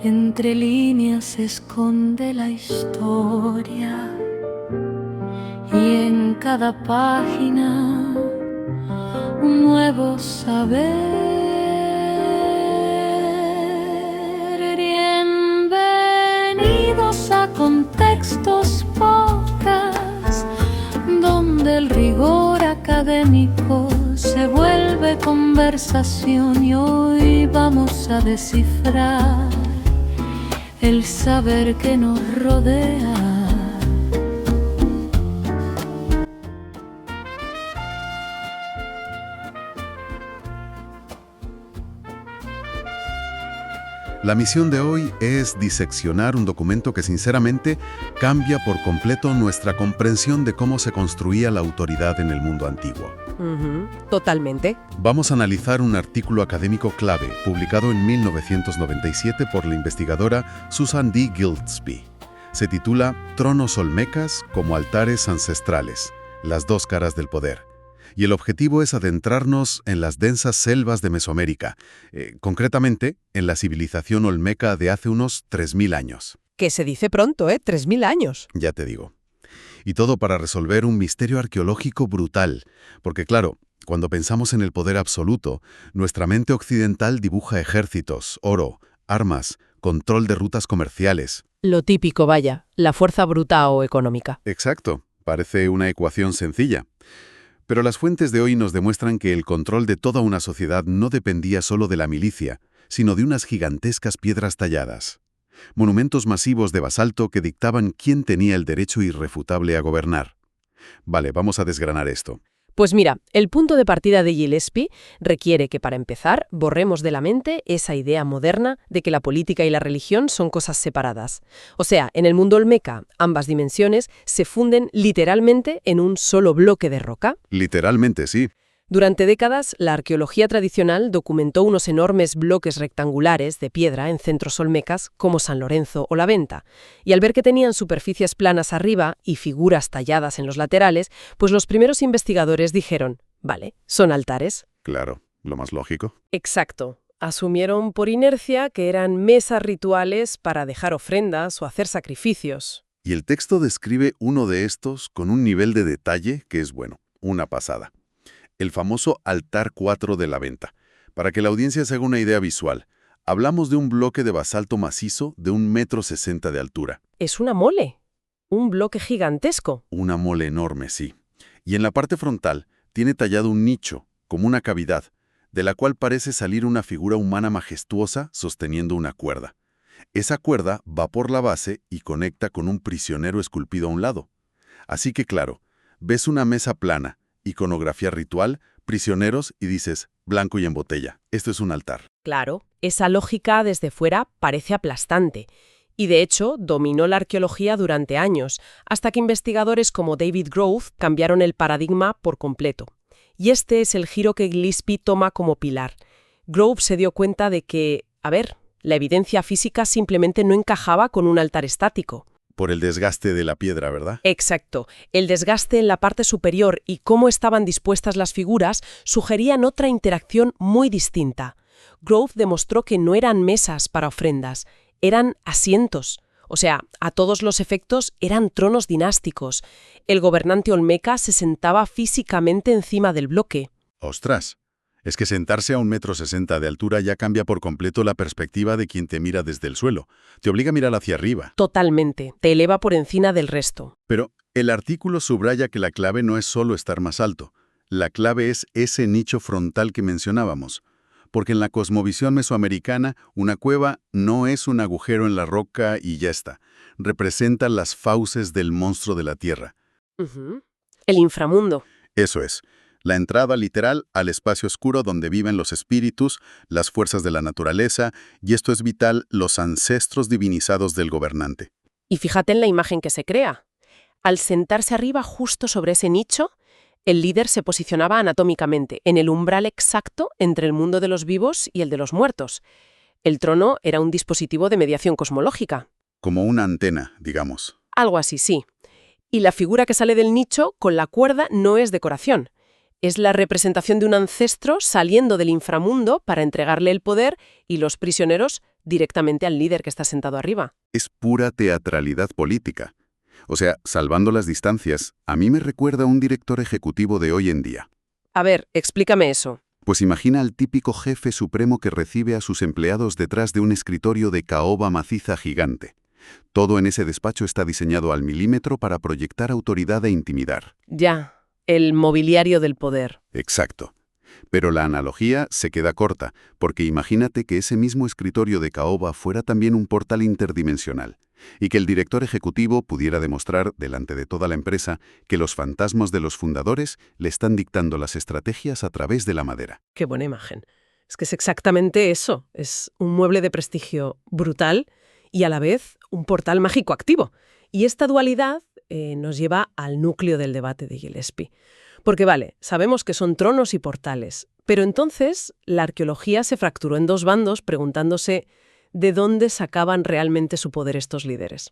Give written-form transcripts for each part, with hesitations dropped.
Entre líneas se esconde la historia y en cada página un nuevo saber. Bienvenidos a Contextos Podcast, donde el rigor académico se vuelve conversación y hoy vamos a descifrar el saber que nos rodea. La misión de hoy es diseccionar un documento que sinceramente cambia por completo nuestra comprensión de cómo se construía la autoridad en el mundo antiguo. Totalmente. Vamos a analizar un artículo académico clave publicado en 1997 por la investigadora Susan D. Gillespie. Se titula Tronos olmecas como altares ancestrales, las dos caras del poder. Y el objetivo es adentrarnos en las densas selvas de Mesoamérica, concretamente en la civilización olmeca de hace unos 3.000 años. Que se dice pronto, 3.000 años. Ya te digo. Y todo para resolver un misterio arqueológico brutal, porque claro, cuando pensamos en el poder absoluto, nuestra mente occidental dibuja ejércitos, oro, armas, control de rutas comerciales. Lo típico, vaya, la fuerza bruta o económica. Exacto, parece una ecuación sencilla. Pero las fuentes de hoy nos demuestran que el control de toda una sociedad no dependía solo de la milicia, sino de unas gigantescas piedras talladas. Monumentos masivos de basalto que dictaban quién tenía el derecho irrefutable a gobernar. Vale, vamos a desgranar esto. Pues mira, el punto de partida de Gillespie requiere que, para empezar, borremos de la mente esa idea moderna de que la política y la religión son cosas separadas. O sea, en el mundo olmeca, ambas dimensiones se funden literalmente en un solo bloque de roca. Literalmente, sí. Durante décadas, la arqueología tradicional documentó unos enormes bloques rectangulares de piedra en centros olmecas como San Lorenzo o La Venta, y al ver que tenían superficies planas arriba y figuras talladas en los laterales, pues los primeros investigadores dijeron, vale, son altares. Claro, lo más lógico. Exacto. Asumieron por inercia que eran mesas rituales para dejar ofrendas o hacer sacrificios. Y el texto describe uno de estos con un nivel de detalle que es, bueno, una pasada. El famoso altar 4 de La Venta. Para que la audiencia se haga una idea visual, hablamos de un bloque de basalto macizo de 1,60 m de altura. Es una mole, un bloque gigantesco. Una mole enorme, sí. Y en la parte frontal tiene tallado un nicho, como una cavidad, de la cual parece salir una figura humana majestuosa sosteniendo una cuerda. Esa cuerda va por la base y conecta con un prisionero esculpido a un lado. Así que claro, ves una mesa plana, iconografía ritual, prisioneros y dices, blanco y en botella, esto es un altar. Claro, esa lógica desde fuera parece aplastante. Y de hecho, dominó la arqueología durante años, hasta que investigadores como David Grove cambiaron el paradigma por completo. Y este es el giro que Gillespie toma como pilar. Grove se dio cuenta de que, la evidencia física simplemente no encajaba con un altar estático. Por el desgaste de la piedra, ¿verdad? Exacto. El desgaste en la parte superior y cómo estaban dispuestas las figuras sugerían otra interacción muy distinta. Grove demostró que no eran mesas para ofrendas, eran asientos. O sea, a todos los efectos eran tronos dinásticos. El gobernante olmeca se sentaba físicamente encima del bloque. ¡Ostras! Es que sentarse a 1,60 m de altura ya cambia por completo la perspectiva de quien te mira desde el suelo. Te obliga a mirar hacia arriba. Totalmente. Te eleva por encima del resto. Pero el artículo subraya que la clave no es solo estar más alto. La clave es ese nicho frontal que mencionábamos. Porque en la cosmovisión mesoamericana, una cueva no es un agujero en la roca y ya está. Representa las fauces del monstruo de la tierra. El inframundo. Eso es. La entrada literal al espacio oscuro donde viven los espíritus, las fuerzas de la naturaleza, y esto es vital, los ancestros divinizados del gobernante. Y fíjate en la imagen que se crea. Al sentarse arriba justo sobre ese nicho, el líder se posicionaba anatómicamente en el umbral exacto entre el mundo de los vivos y el de los muertos. El trono era un dispositivo de mediación cosmológica. Como una antena, digamos. Algo así, sí. Y la figura que sale del nicho con la cuerda no es decoración. Es la representación de un ancestro saliendo del inframundo para entregarle el poder y los prisioneros directamente al líder que está sentado arriba. Es pura teatralidad política. O sea, salvando las distancias, a mí me recuerda a un director ejecutivo de hoy en día. A ver, explícame eso. Pues imagina al típico jefe supremo que recibe a sus empleados detrás de un escritorio de caoba maciza gigante. Todo en ese despacho está diseñado al milímetro para proyectar autoridad e intimidar. Ya, el mobiliario del poder. Exacto. Pero la analogía se queda corta, porque imagínate que ese mismo escritorio de caoba fuera también un portal interdimensional, y que el director ejecutivo pudiera demostrar delante de toda la empresa que los fantasmas de los fundadores le están dictando las estrategias a través de la madera. Qué buena imagen. Es que es exactamente eso. Es un mueble de prestigio brutal y a la vez un portal mágico activo. Y esta dualidad nos lleva al núcleo del debate de Gillespie. Porque vale, sabemos que son tronos y portales, pero entonces la arqueología se fracturó en dos bandos preguntándose ¿de dónde sacaban realmente su poder estos líderes?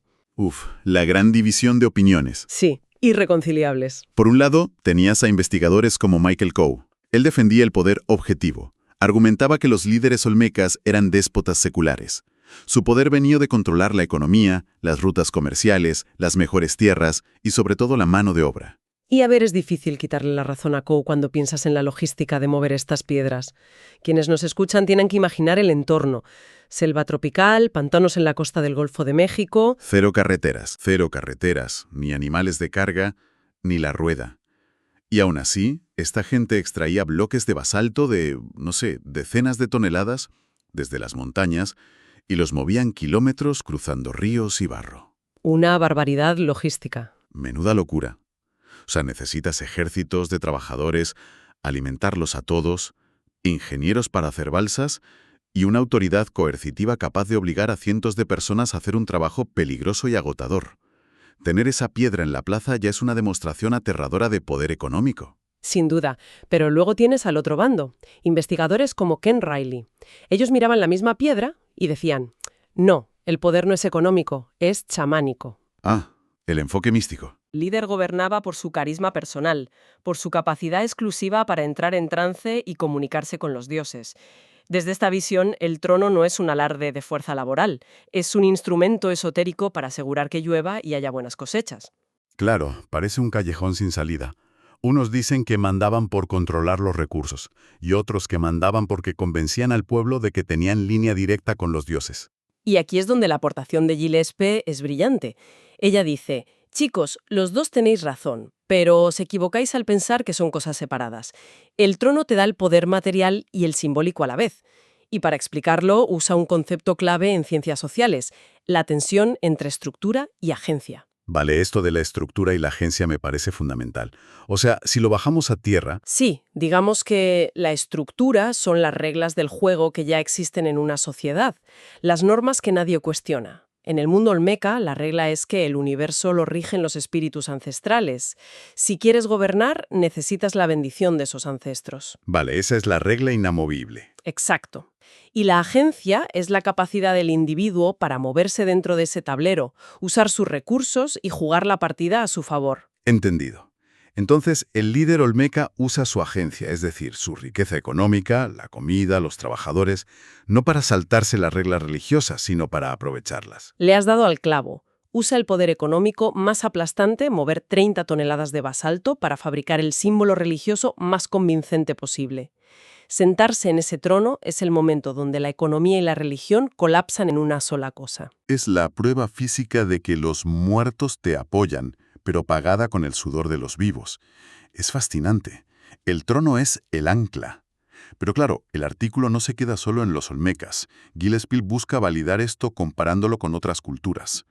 La gran división de opiniones. Sí, irreconciliables. Por un lado, tenías a investigadores como Michael Coe. Él defendía el poder objetivo. Argumentaba que los líderes olmecas eran déspotas seculares. Su poder venía de controlar la economía, las rutas comerciales, las mejores tierras y sobre todo la mano de obra. Y a ver, es difícil quitarle la razón a Coe cuando piensas en la logística de mover estas piedras. Quienes nos escuchan tienen que imaginar el entorno. Selva tropical, pantanos en la costa del Golfo de México. Cero carreteras, ni animales de carga, ni la rueda. Y aún así, esta gente extraía bloques de basalto de, decenas de toneladas desde las montañas y los movían kilómetros cruzando ríos y barro. Una barbaridad logística. Menuda locura. O sea, necesitas ejércitos de trabajadores, alimentarlos a todos, ingenieros para hacer balsas y una autoridad coercitiva capaz de obligar a cientos de personas a hacer un trabajo peligroso y agotador. Tener esa piedra en la plaza ya es una demostración aterradora de poder económico. Sin duda, pero luego tienes al otro bando, investigadores como Ken Riley. Ellos miraban la misma piedra y decían, no, el poder no es económico, es chamánico. Ah, el enfoque místico. El líder gobernaba por su carisma personal, por su capacidad exclusiva para entrar en trance y comunicarse con los dioses. Desde esta visión, el trono no es un alarde de fuerza laboral, es un instrumento esotérico para asegurar que llueva y haya buenas cosechas. Claro, parece un callejón sin salida. Unos dicen que mandaban por controlar los recursos, y otros que mandaban porque convencían al pueblo de que tenían línea directa con los dioses. Y aquí es donde la aportación de Gillespie es brillante. Ella dice, chicos, los dos tenéis razón, pero os equivocáis al pensar que son cosas separadas. El trono te da el poder material y el simbólico a la vez. Y para explicarlo usa un concepto clave en ciencias sociales, la tensión entre estructura y agencia. Vale, esto de la estructura y la agencia me parece fundamental. O sea, si lo bajamos a tierra... Sí, digamos que la estructura son las reglas del juego que ya existen en una sociedad, las normas que nadie cuestiona. En el mundo olmeca, la regla es que el universo lo rigen los espíritus ancestrales. Si quieres gobernar, necesitas la bendición de esos ancestros. Vale, esa es la regla inamovible. Exacto. Y la agencia es la capacidad del individuo para moverse dentro de ese tablero, usar sus recursos y jugar la partida a su favor. Entendido. Entonces, el líder olmeca usa su agencia, es decir, su riqueza económica, la comida, los trabajadores, no para saltarse las reglas religiosas, sino para aprovecharlas. Le has dado al clavo. Usa el poder económico más aplastante, mover 30 toneladas de basalto, para fabricar el símbolo religioso más convincente posible. Sentarse en ese trono es el momento donde la economía y la religión colapsan en una sola cosa. Es la prueba física de que los muertos te apoyan, pero pagada con el sudor de los vivos. Es fascinante. El trono es el ancla. Pero claro, el artículo no se queda solo en los olmecas. Gillespie busca validar esto comparándolo con otras culturas.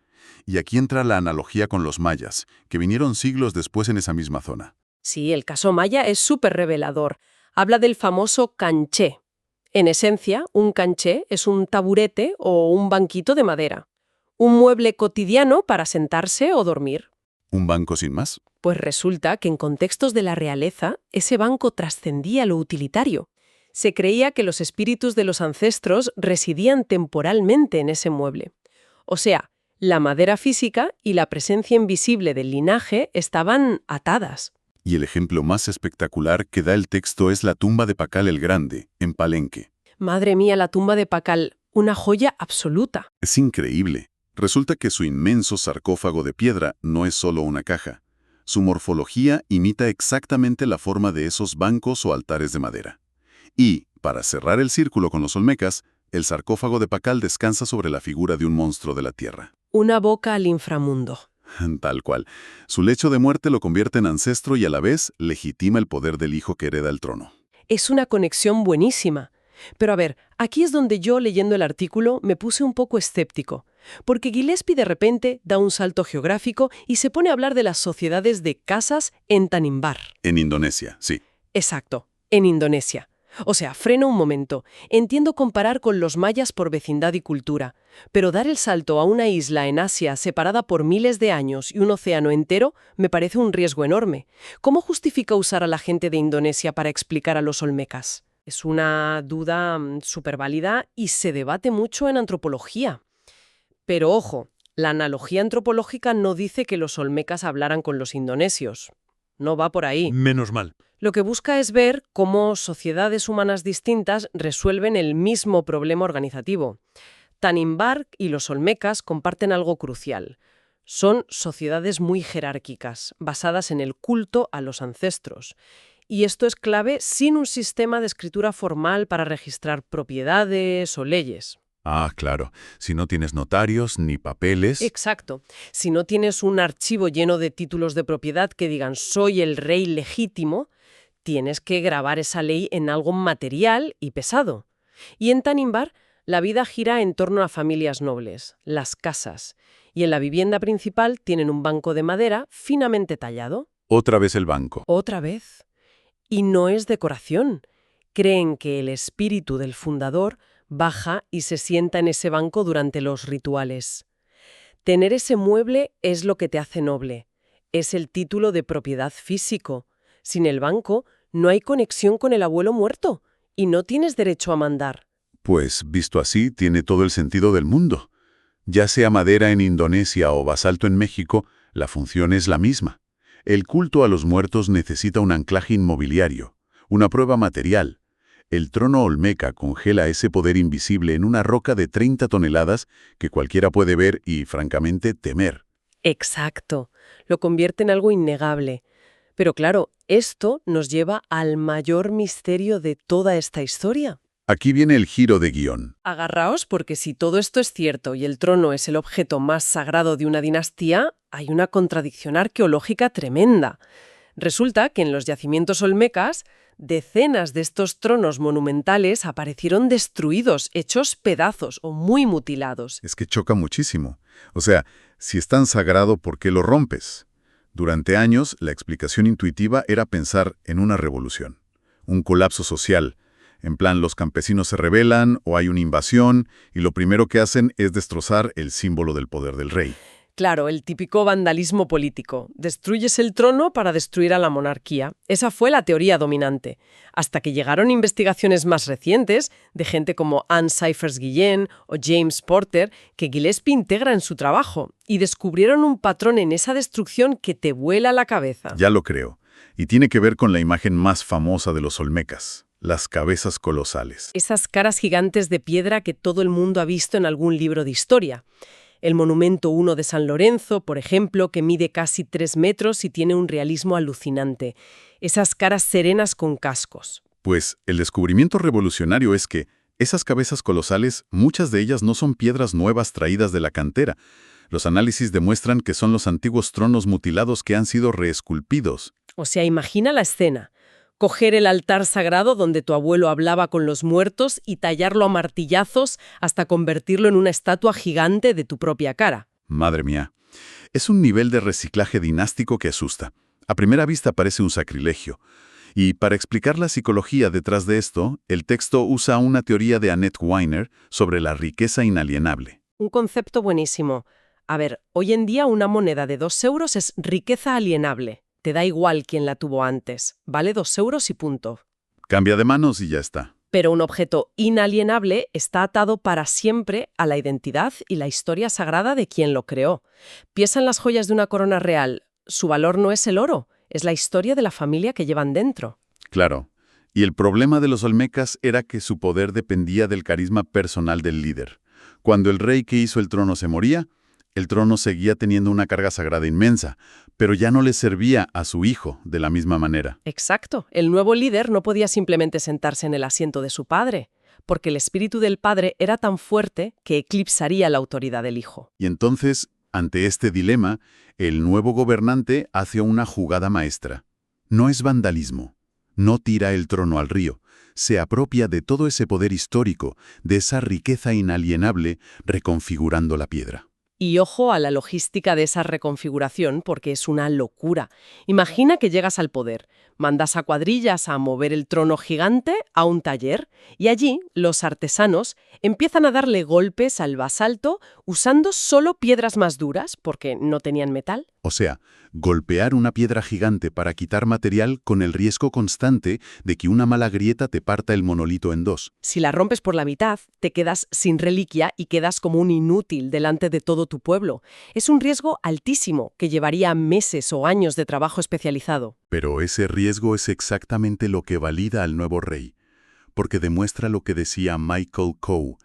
Y aquí entra la analogía con los mayas, que vinieron siglos después en esa misma zona. Sí, el caso maya es súper revelador. Habla del famoso canché. En esencia, un canché es un taburete o un banquito de madera. Un mueble cotidiano para sentarse o dormir. ¿Un banco sin más? Pues resulta que en contextos de la realeza, ese banco trascendía lo utilitario. Se creía que los espíritus de los ancestros residían temporalmente en ese mueble. O sea, la madera física y la presencia invisible del linaje estaban atadas. Y el ejemplo más espectacular que da el texto es la tumba de Pakal el Grande, en Palenque. Madre mía, la tumba de Pakal, una joya absoluta. Es increíble. Resulta que su inmenso sarcófago de piedra no es solo una caja. Su morfología imita exactamente la forma de esos bancos o altares de madera. Y, para cerrar el círculo con los olmecas, el sarcófago de Pakal descansa sobre la figura de un monstruo de la tierra. Una boca al inframundo. Tal cual. Su lecho de muerte lo convierte en ancestro y a la vez legitima el poder del hijo que hereda el trono. Es una conexión buenísima. Pero a ver, aquí es donde yo, leyendo el artículo, me puse un poco escéptico, porque Gillespie de repente da un salto geográfico y se pone a hablar de las sociedades de casas en Tanimbar. En Indonesia, sí. Exacto, en Indonesia. O sea, freno un momento. Entiendo comparar con los mayas por vecindad y cultura, pero dar el salto a una isla en Asia separada por miles de años y un océano entero me parece un riesgo enorme. ¿Cómo justifica usar a la gente de Indonesia para explicar a los olmecas? Es una duda súper válida y se debate mucho en antropología. Pero ojo, la analogía antropológica no dice que los olmecas hablaran con los indonesios. No va por ahí. Menos mal. Lo que busca es ver cómo sociedades humanas distintas resuelven el mismo problema organizativo. Tanimbar y los olmecas comparten algo crucial. Son sociedades muy jerárquicas, basadas en el culto a los ancestros. Y esto es clave sin un sistema de escritura formal para registrar propiedades o leyes. Ah, claro. Si no tienes notarios ni papeles... Exacto. Si no tienes un archivo lleno de títulos de propiedad que digan «soy el rey legítimo», tienes que grabar esa ley en algo material y pesado. Y en Tanimbar, la vida gira en torno a familias nobles, las casas. Y en la vivienda principal tienen un banco de madera finamente tallado. Otra vez el banco. Otra vez. Y no es decoración. Creen que el espíritu del fundador baja y se sienta en ese banco durante los rituales. Tener ese mueble es lo que te hace noble. Es el título de propiedad físico. Sin el banco, no hay conexión con el abuelo muerto y no tienes derecho a mandar. Pues, visto así, tiene todo el sentido del mundo. Ya sea madera en Indonesia o basalto en México, la función es la misma. El culto a los muertos necesita un anclaje inmobiliario, una prueba material. El trono olmeca congela ese poder invisible en una roca de 30 toneladas que cualquiera puede ver y, francamente, temer. Exacto. Lo convierte en algo innegable. Pero claro, esto nos lleva al mayor misterio de toda esta historia. Aquí viene el giro de guión. Agarraos porque si todo esto es cierto y el trono es el objeto más sagrado de una dinastía, hay una contradicción arqueológica tremenda. Resulta que en los yacimientos olmecas, decenas de estos tronos monumentales aparecieron destruidos, hechos pedazos o muy mutilados. Es que choca muchísimo. O sea, si es tan sagrado, ¿por qué lo rompes? Durante años, la explicación intuitiva era pensar en una revolución, un colapso social. En plan, los campesinos se rebelan o hay una invasión y lo primero que hacen es destrozar el símbolo del poder del rey. Claro, el típico vandalismo político. Destruyes el trono para destruir a la monarquía. Esa fue la teoría dominante. Hasta que llegaron investigaciones más recientes de gente como Anne Cyphers-Guillen o James Porter, que Gillespie integra en su trabajo, y descubrieron un patrón en esa destrucción que te vuela la cabeza. Ya lo creo. Y tiene que ver con la imagen más famosa de los olmecas, las cabezas colosales. Esas caras gigantes de piedra que todo el mundo ha visto en algún libro de historia. El Monumento 1 de San Lorenzo, por ejemplo, que mide casi 3 metros y tiene un realismo alucinante. Esas caras serenas con cascos. Pues el descubrimiento revolucionario es que esas cabezas colosales, muchas de ellas no son piedras nuevas traídas de la cantera. Los análisis demuestran que son los antiguos tronos mutilados que han sido reesculpidos. O sea, imagina la escena. Coger el altar sagrado donde tu abuelo hablaba con los muertos y tallarlo a martillazos hasta convertirlo en una estatua gigante de tu propia cara. Madre mía. Es un nivel de reciclaje dinástico que asusta. A primera vista parece un sacrilegio. Y para explicar la psicología detrás de esto, el texto usa una teoría de Annette Weiner sobre la riqueza inalienable. Un concepto buenísimo. A ver, hoy en día una moneda de 2 euros es riqueza alienable. Te da igual quién la tuvo antes. Vale 2 euros y punto. Cambia de manos y ya está. Pero un objeto inalienable está atado para siempre a la identidad y la historia sagrada de quien lo creó. Piensa en las joyas de una corona real. Su valor no es el oro, es la historia de la familia que llevan dentro. Claro. Y el problema de los olmecas era que su poder dependía del carisma personal del líder. Cuando el rey que hizo el trono se moría, el trono seguía teniendo una carga sagrada inmensa, pero ya no le servía a su hijo de la misma manera. Exacto. El nuevo líder no podía simplemente sentarse en el asiento de su padre, porque el espíritu del padre era tan fuerte que eclipsaría la autoridad del hijo. Y entonces, ante este dilema, el nuevo gobernante hace una jugada maestra. No es vandalismo, no tira el trono al río, se apropia de todo ese poder histórico, de esa riqueza inalienable, reconfigurando la piedra. Y ojo a la logística de esa reconfiguración, porque es una locura. Imagina que llegas al poder, mandas a cuadrillas a mover el trono gigante a un taller, y allí los artesanos empiezan a darle golpes al basalto usando solo piedras más duras, porque no tenían metal. O sea, golpear una piedra gigante para quitar material con el riesgo constante de que una mala grieta te parta el monolito en dos. Si la rompes por la mitad, te quedas sin reliquia y quedas como un inútil delante de todo tu pueblo. Es un riesgo altísimo que llevaría meses o años de trabajo especializado. Pero ese riesgo es exactamente lo que valida al nuevo rey, porque demuestra lo que decía Michael Coe.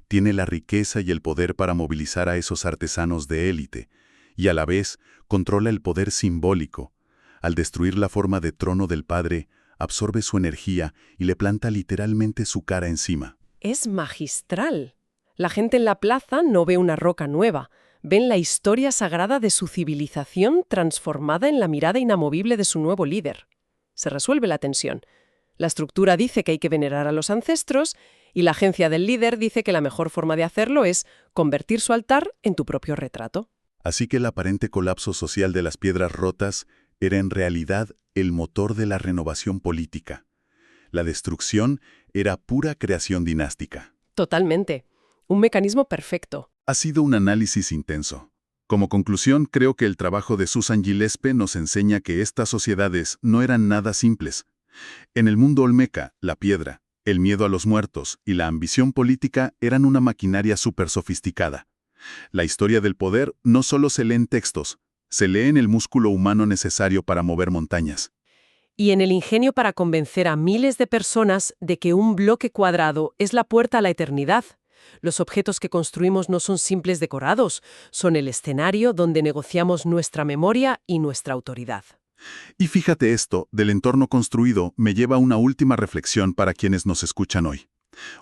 Tiene la riqueza y el poder para movilizar a esos artesanos de élite, y a la vez controla el poder simbólico. Al destruir la forma de trono del padre, absorbe su energía y le planta literalmente su cara encima. Es magistral. La gente en la plaza no ve una roca nueva, ven la historia sagrada de su civilización transformada en la mirada inamovible de su nuevo líder. Se resuelve la tensión. La estructura dice que hay que venerar a los ancestros y la agencia del líder dice que la mejor forma de hacerlo es convertir su altar en tu propio retrato. Así que el aparente colapso social de las piedras rotas era en realidad el motor de la renovación política. La destrucción era pura creación dinástica. Totalmente. Un mecanismo perfecto. Ha sido un análisis intenso. Como conclusión, creo que el trabajo de Susan Gillespie nos enseña que estas sociedades no eran nada simples. En el mundo olmeca, la piedra, el miedo a los muertos y la ambición política eran una maquinaria súper sofisticada. La historia del poder no solo se lee en textos, se lee en el músculo humano necesario para mover montañas. Y en el ingenio para convencer a miles de personas de que un bloque cuadrado es la puerta a la eternidad. Los objetos que construimos no son simples decorados, son el escenario donde negociamos nuestra memoria y nuestra autoridad. Y fíjate esto, del entorno construido me lleva a una última reflexión para quienes nos escuchan hoy.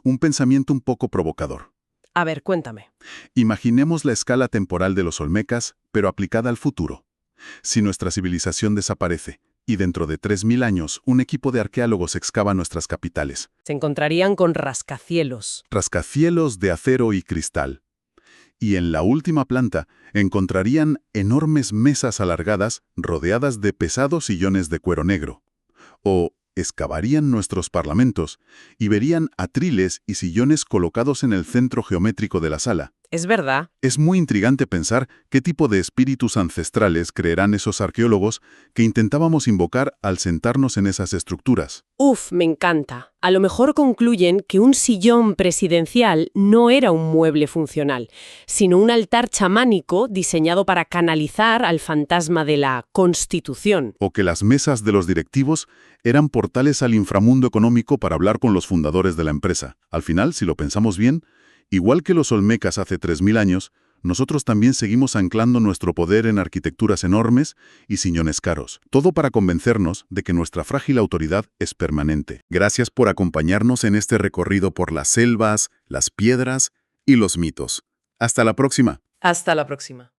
Un pensamiento un poco provocador. A ver, cuéntame. Imaginemos la escala temporal de los olmecas, pero aplicada al futuro. Si nuestra civilización desaparece, y dentro de 3000 años un equipo de arqueólogos excava nuestras capitales. Se encontrarían con rascacielos. Rascacielos de acero y cristal. Y en la última planta encontrarían enormes mesas alargadas rodeadas de pesados sillones de cuero negro. O excavarían nuestros parlamentos y verían atriles y sillones colocados en el centro geométrico de la sala. Es verdad. Es muy intrigante pensar qué tipo de espíritus ancestrales creerán esos arqueólogos que intentábamos invocar al sentarnos en esas estructuras. Uf, me encanta. A lo mejor concluyen que un sillón presidencial no era un mueble funcional, sino un altar chamánico diseñado para canalizar al fantasma de la Constitución. O que las mesas de los directivos eran portales al inframundo económico para hablar con los fundadores de la empresa. Al final, si lo pensamos bien, igual que los olmecas hace 3000 años, nosotros también seguimos anclando nuestro poder en arquitecturas enormes y sillones caros. Todo para convencernos de que nuestra frágil autoridad es permanente. Gracias por acompañarnos en este recorrido por las selvas, las piedras y los mitos. Hasta la próxima. Hasta la próxima.